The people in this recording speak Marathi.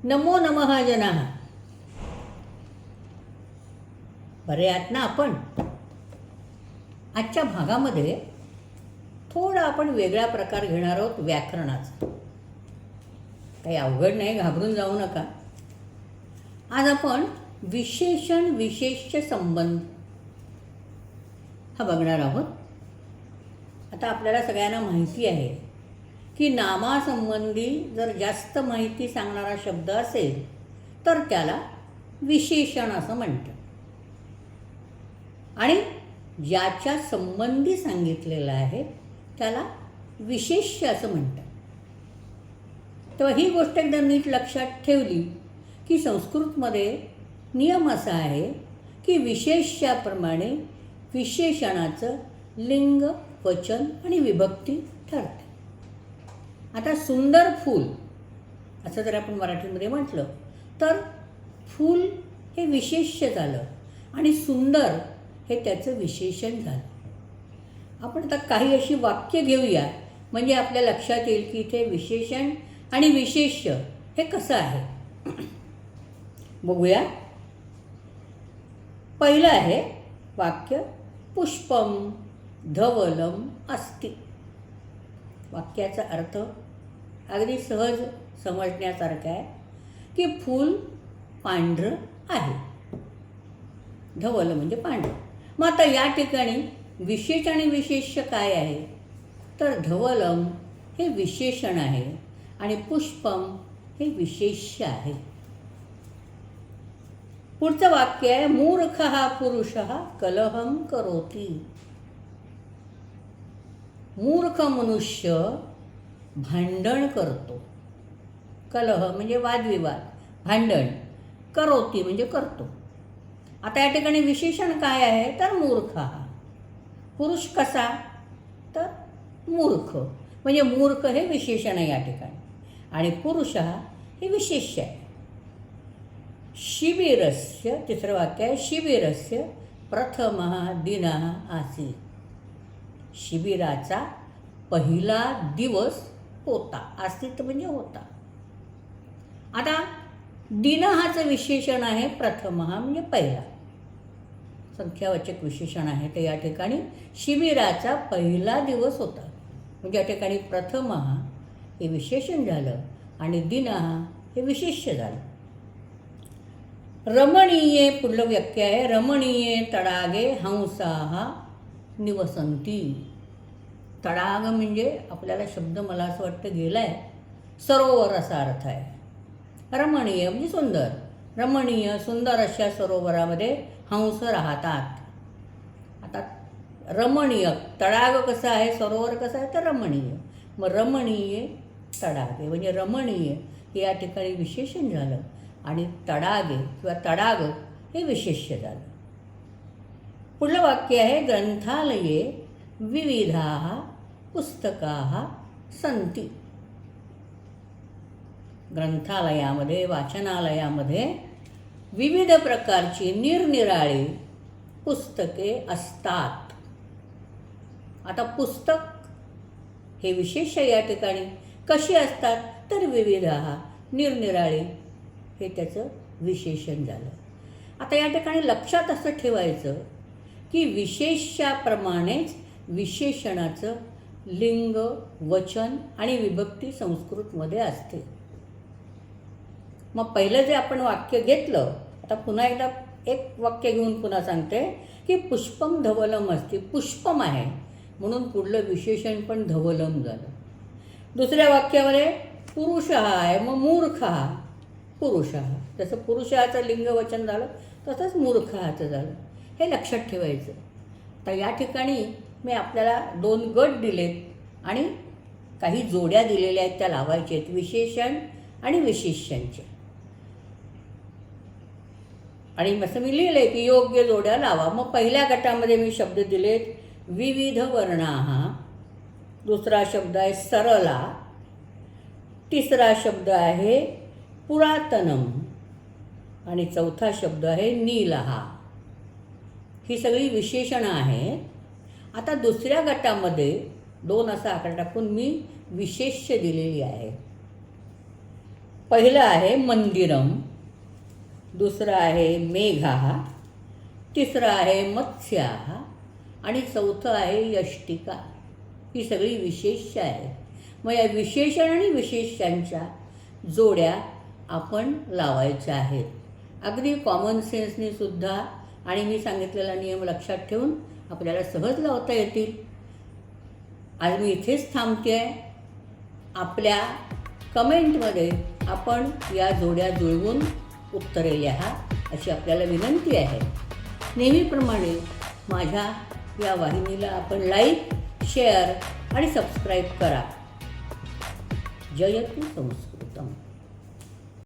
नमो नमः जनाः. बरे आहात ना आपण? आजच्या भागामध्ये थोडा आपण वेगळा प्रकार घेणार आहोत व्याकरणाचा. काही अवघड नाही, घाबरून जाऊ नका. आज आपण विशेषण विशेष्य संबंध हा बघणार आहोत. आता आपल्याला सगळ्यांना माहिती आहे की नामासंबंधी जर जास्त माहिती सांगणारा शब्द असेल तर त्याला विशेषण असं म्हणतात, आणि ज्याच्या संबंधी सांगितलेलं आहे त्याला विशेष्य असं म्हणतात. तेव्हा ही गोष्ट एकदा नीट लक्षात ठेवली की संस्कृतमध्ये नियम असा आहे की विशेष्याप्रमाणे विशेषणाचं लिंग, वचन आणि विभक्ती ठरते. आता सुंदर फूल असं जर आपण मराठीमध्ये म्हटलं तर फूल हे विशेष्य झालं आणि सुंदर हे त्याचं विशेषण झालं. आपण आता काही अशी वाक्य घेऊया म्हणजे आपल्या लक्षात येईल की इथे विशेषण आणि विशेष्य हे कसं आहे. बघूया. पहिलं आहे वाक्य, पुष्पम धवलम अस्ति. वाक्याचा अर्थ अगदी सहज समजण्यासारखा आहे की फूल पांढरं आहे. धवल म्हणजे पांढरं. मग आता या ठिकाणी विशेष आणि विशेष्य काय आहे तर धवलम हे विशेषण आहे आणि पुष्पम हे विशेष्य आहे. पुढचं वाक्य आहे, मूर्खः पुरुषः कलहं करोति. मूर्ख मनुष्य भांडण करतो. कलह म्हणजे वादविवाद, भांडण. करोती म्हणजे करतो. आता या ठिकाणी विशेषण काय आहे तर मूर्ख. पुरुष कसा तर मूर्ख, म्हणजे मूर्ख हे विशेषण आहे या ठिकाणी आणि पुरुष हे विशेष्य आहे. शिबिरस्य, तिसरं वाक्य आहे, शिबिरस्य प्रथमः दिनः आसीत्. शिबिराचा पहिला दिवस होता. आसीत म्हणजे होता. आता दिनहाचं विशेषण आहे प्रथमः म्हणजे पहिला, संख्यावाचक विशेषण आहे. तर या ठिकाणी शिबिराचा पहिला दिवस होता म्हणजे या ठिकाणी प्रथमः हे विशेषण झालं आणि दिनः हे विशेष्य झालं. रमणीये पुढलं वाक्य आहे, रमणीये तडागे हंसाः निवसंती. तडाग म्हणजे आपल्याला शब्द मला असं वाटतं गेला आहे, सरोवर असा अर्थ आहे. रमणीय म्हणजे सुंदर. रमणीय सुंदर अशा सरोवरामध्ये हंस राहतात. आता रमणीय तडाग कसं आहे, सरोवर कसं आहे तर रमणीय. मग रमणीय तडागे म्हणजे रमणीय हे या ठिकाणी विशेषण झालं आणि तडागे किंवा तडाग हे विशेष्य झालं. पुढलं वाक्य आहे, ग्रंथालये विविधाः पुस्तकाः सन्ति. ग्रंथालयामध्ये, वाचनालयामध्ये विविध प्रकारची निरनिराळी पुस्तके असतात. आता पुस्तक हे विशेष या ठिकाणी कशी असतात तर विविधाः, निरनिराळी हे त्याचं विशेषण झालं. आता या ठिकाणी लक्षात असं ठेवायचं की विशेष्याप्रमाणेच विशेषणाचं लिंग, वचन आणि विभक्ती संस्कृतमध्ये असते. मग पहिलं जे आपण वाक्य घेतलं, आता पुन्हा एकदा एक वाक्य घेऊन पुन्हा सांगते की पुष्पम धवलम अस्ति. पुष्पम आहे म्हणून पुढलं विशेषण पण धवलम झालं. दुसऱ्या वाक्यामध्ये पुरुष आहे, मग मूर्ख पुरुष. जसं पुरुषाचं लिंग वचन झालं तसंच मूर्खाचं झालं. हे लक्षात ठेवायचं. तर या ठिकाणी मी आपल्याला 2 गट दिलेत आणि काही जोड्या दिलेल्या आहेत त्या लावायच्या आहेत, विशेषण आणि विशेष्यांचे. आणि असं मी लिहिलं आहे की योग्य जोड्या लावा. मग पहिल्या गटामध्ये मी शब्द दिलेत विविध वर्णाः, दुसरा शब्द आहे सरला, तिसरा शब्द आहे पुरातनम आणि चौथा शब्द आहे नीलहा. ही सगळी विशेषणं आहेत. आता दुसऱ्या गटामध्ये 2 असा आकडा टाकून मी विशेष्य दिलेली आहे. पहिलं आहे मंदिरम, दुसरं आहे मेघा, तिसरं आहे मत्स्याः आणि चौथं आहे यष्टिका. ही सगळी विशेष्य आहेत. मग या विशेषण आणि विशेष्यांच्या जोड्या आपण लावायच्या आहेत. अगदी कॉमन सेन्सनी सुद्धा आणि मी सांगितलेला नियम लक्षात ठेवून आपल्याला सहज लावता येतील. आज मी इथेच थांबते आहे. आपल्या कमेंटमध्ये आपण या जोड्या जुळवून उत्तरे लिहा अशी आपल्याला विनंती आहे. नेहमीप्रमाणे माझ्या या वाहिनीला आपण लाईक, शेअर आणि सबस्क्राईब करा. जयतु संस्कृत.